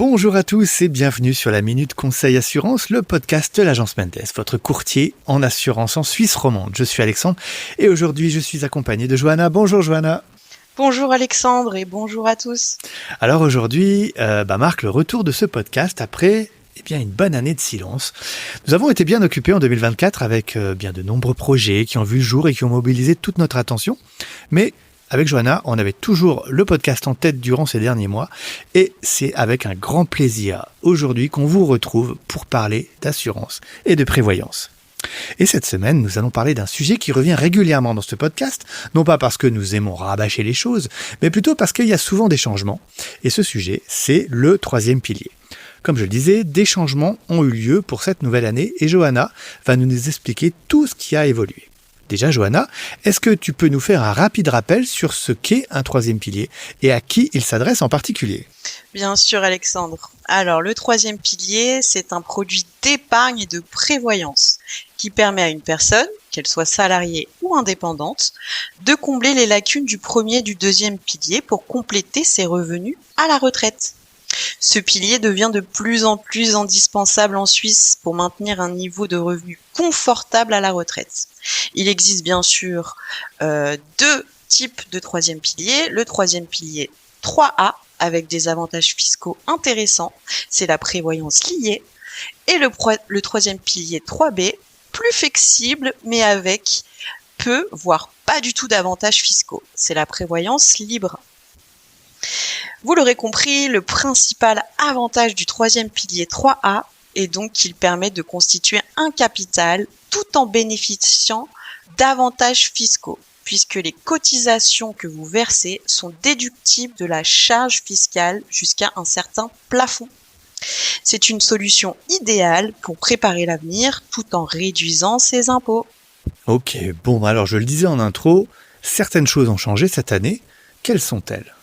Bonjour à tous et bienvenue sur la Minute Conseil Assurance, le podcast de l'agence Mendes, votre courtier en assurance en Suisse romande. Je suis Alexandre et aujourd'hui je suis accompagné de Johanna. Bonjour Johanna. Bonjour Alexandre et bonjour à tous. Alors aujourd'hui marque le retour de ce podcast après une bonne année de silence. Nous avons été bien occupés en 2024 avec bien de nombreux projets qui ont vu le jour et qui ont mobilisé toute notre attention. Mais avec Johanna, on avait toujours le podcast en tête durant ces derniers mois et c'est avec un grand plaisir aujourd'hui qu'on vous retrouve pour parler d'assurance et de prévoyance. Et cette semaine, nous allons parler d'un sujet qui revient régulièrement dans ce podcast, non pas parce que nous aimons rabâcher les choses, mais plutôt parce qu'il y a souvent des changements. Et ce sujet, c'est le troisième pilier. Comme je le disais, des changements ont eu lieu pour cette nouvelle année et Johanna va nous expliquer tout ce qui a évolué. Déjà, Johanna, est-ce que tu peux nous faire un rapide rappel sur ce qu'est un troisième pilier et à qui il s'adresse en particulier ? Bien sûr Alexandre. Alors le troisième pilier, c'est un produit d'épargne et de prévoyance qui permet à une personne, qu'elle soit salariée ou indépendante, de combler les lacunes du premier et du deuxième pilier pour compléter ses revenus à la retraite. Ce pilier devient de plus en plus indispensable en Suisse pour maintenir un niveau de revenu confortable à la retraite. Il existe bien sûr deux types de troisième pilier. Le troisième pilier 3A avec des avantages fiscaux intéressants, c'est la prévoyance liée. Et le troisième pilier 3B, plus flexible mais avec peu, voire pas du tout d'avantages fiscaux, c'est la prévoyance libre. Vous l'aurez compris, le principal avantage du troisième pilier 3A est donc qu'il permet de constituer un capital tout en bénéficiant d'avantages fiscaux, puisque les cotisations que vous versez sont déductibles de la charge fiscale jusqu'à un certain plafond. C'est une solution idéale pour préparer l'avenir tout en réduisant ses impôts. Ok, bon alors je le disais en intro, certaines choses ont changé cette année. Quelles sont-elles ?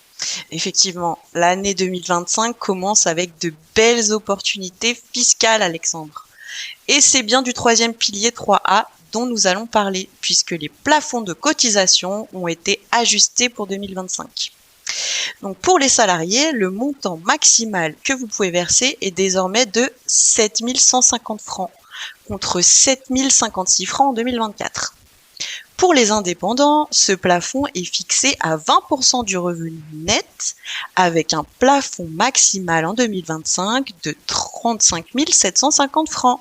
Effectivement, l'année 2025 commence avec de belles opportunités fiscales, Alexandre. Et c'est bien du troisième pilier 3A dont nous allons parler, puisque les plafonds de cotisation ont été ajustés pour 2025. Donc pour les salariés, le montant maximal que vous pouvez verser est désormais de 7 150 francs, contre 7 056 francs en 2024. Pour les indépendants, ce plafond est fixé à 20% du revenu net avec un plafond maximal en 2025 de 35 750 francs.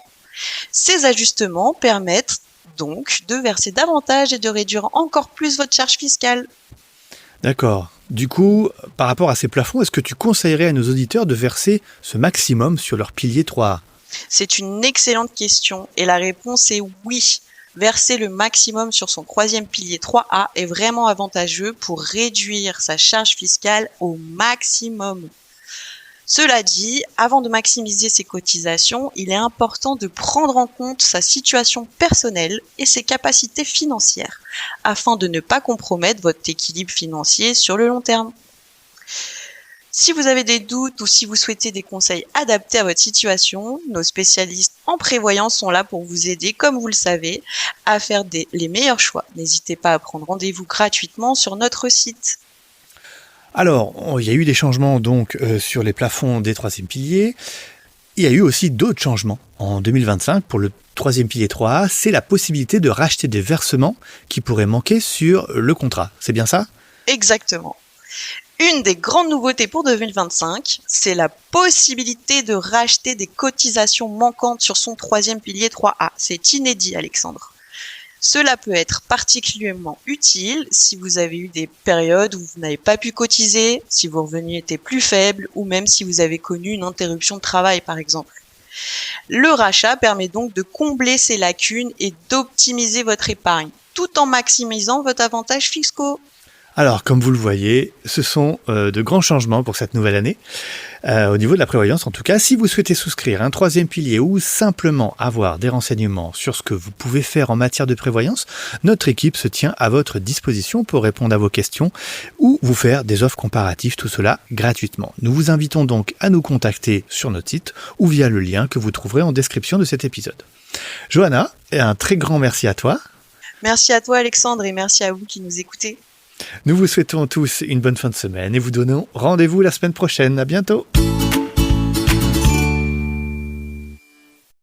Ces ajustements permettent donc de verser davantage et de réduire encore plus votre charge fiscale. D'accord. Du coup, par rapport à ces plafonds, est-ce que tu conseillerais à nos auditeurs de verser ce maximum sur leur pilier 3A ? C'est une excellente question et la réponse est oui. Verser le maximum sur son troisième pilier 3A est vraiment avantageux pour réduire sa charge fiscale au maximum. Cela dit, avant de maximiser ses cotisations, il est important de prendre en compte sa situation personnelle et ses capacités financières, afin de ne pas compromettre votre équilibre financier sur le long terme. Si vous avez des doutes ou si vous souhaitez des conseils adaptés à votre situation, nos spécialistes en prévoyance sont là pour vous aider, comme vous le savez, à faire les meilleurs choix. N'hésitez pas à prendre rendez-vous gratuitement sur notre site. Alors, il y a eu des changements donc sur les plafonds des troisième piliers. Il y a eu aussi d'autres changements. En 2025, pour le troisième pilier 3A, c'est la possibilité de racheter des versements qui pourraient manquer sur le contrat. C'est bien ça ? Exactement. Une des grandes nouveautés pour 2025, c'est la possibilité de racheter des cotisations manquantes sur son troisième pilier 3A. C'est inédit, Alexandre. Cela peut être particulièrement utile si vous avez eu des périodes où vous n'avez pas pu cotiser, si vos revenus étaient plus faibles ou même si vous avez connu une interruption de travail, par exemple. Le rachat permet donc de combler ces lacunes et d'optimiser votre épargne, tout en maximisant votre avantage fiscaux. Alors, comme vous le voyez, ce sont de grands changements pour cette nouvelle année. Au niveau de la prévoyance, en tout cas, si vous souhaitez souscrire un troisième pilier ou simplement avoir des renseignements sur ce que vous pouvez faire en matière de prévoyance, notre équipe se tient à votre disposition pour répondre à vos questions ou vous faire des offres comparatives, tout cela gratuitement. Nous vous invitons donc à nous contacter sur notre site ou via le lien que vous trouverez en description de cet épisode. Johanna, un très grand merci à toi. Merci à toi Alexandre et merci à vous qui nous écoutez. Nous vous souhaitons tous une bonne fin de semaine et vous donnons rendez-vous la semaine prochaine. À bientôt.